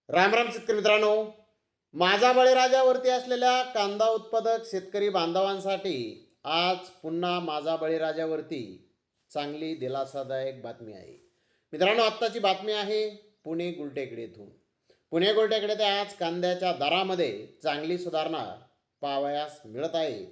राम राम शेतकरी मित्रांनो, माझा बळीराजावरती असलेल्या कांदा उत्पादक शेतकरी बांधवांसाठी आज पुन्हा माझा बळीराजावरती चांगली दिलासादायक बातमी आहे. मित्रांनो, आत्ताची बातमी आहे पुणे गुलटेकडी येथून. पुणे गुलटेकडे ते आज कांद्याच्या दरामध्ये चांगली सुधारणा पाहावयास मिळत आहे.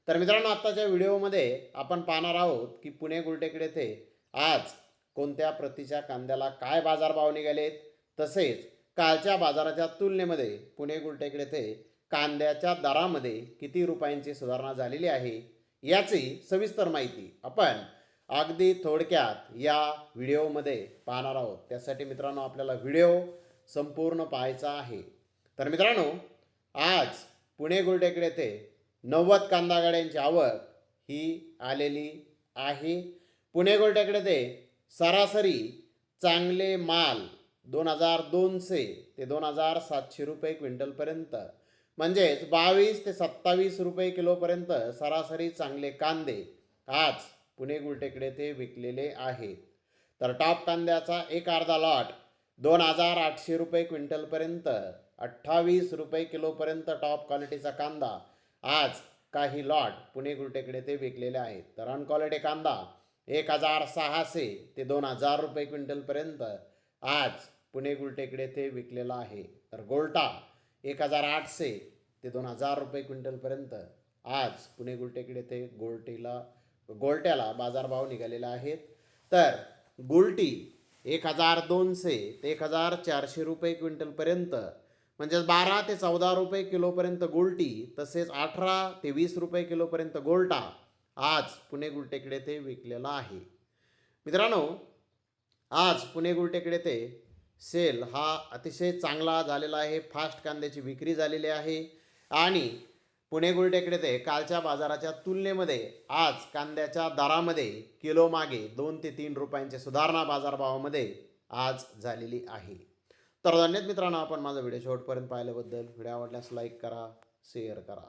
तर मित्रांनो, आत्ताच्या व्हिडिओमध्ये आपण पाहणार आहोत की पुणे गुलटेकडे ते आज कोणत्या प्रतीच्या कांद्याला काय बाजारभाव निघालेत, तसेच कालच्या बाजाराच्या तुलनेमध्ये पुणे गुलटेकडे ते कांद्याच्या दरामध्ये किती रुपयांची सुधारणा झालेली आहे याची सविस्तर माहिती आपण अगदी थोडक्यात या व्हिडिओमध्ये पाहणार आहोत. त्यासाठी मित्रांनो आपल्याला व्हिडिओ संपूर्ण पाहायचा आहे. तर मित्रांनो, आज पुणे गुलटेकडे ते 90 कांदा गाड्यांची आवक ही आलेली आहे. पुणे गुलटेकडे ते सरासरी चांगले माल 2200 ते 2700 रुपये क्विंटलपर्यंत, म्हणजेच 22 ते 27 रुपये किलोपर्यंत सरासरी चांगले कांदे आज पुणे गुलटेकडे ते विकलेले आहेत. तर टॉप कांद्याचा एक अर्धा लॉट 2800 रुपये क्विंटलपर्यंत, 28 रुपये किलोपर्यंत टॉप क्वालिटीचा कांदा आज काही लॉट पुणे गुलटेकडे ते विकलेले आहेत. तर अनक्वालिटी कांदा 1600 ते 2000 रुपये क्विंटलपर्यंत आज पुणे गुलटेकडे ते विकलेला आहे. तर गोल्टा 1800 ते 2000 रुपये क्विंटलपर्यंत आज पुणे गुलटेकडे ते गोल्ट्याला बाजारभाव निघालेला आहेत. तर गुलटी 1200 ते 1400 रुपये क्विंटलपर्यंत, म्हणजेच 12 ते 14 रुपये किलोपर्यंत गुलटी, तसेच 18 ते 20 रुपये किलोपर्यंत गोल्टा आज पुणे गुलटेकडे ते विकलेला आहे. मित्रांनो, आज पुणे गुलटेकडे ते सेल हा अतिशय चांगला झालेला आहे. फास्ट कांद्याची विक्री झालेली आहे आणि पुणे गुलटेकडे ते कालच्या बाजाराच्या तुलनेमध्ये आज कांद्याच्या दरामध्ये किलो मागे 2 ते 3 रुपयांची सुधारणा बाजारभावामध्ये आज झालेली आहे. तर धन्यवाद मित्रांनो, आपण माझा व्हिडिओ शेवटपर्यंत पाहिल्याबद्दल. व्हिडिओ आवडल्यास लाईक करा, शेअर करा.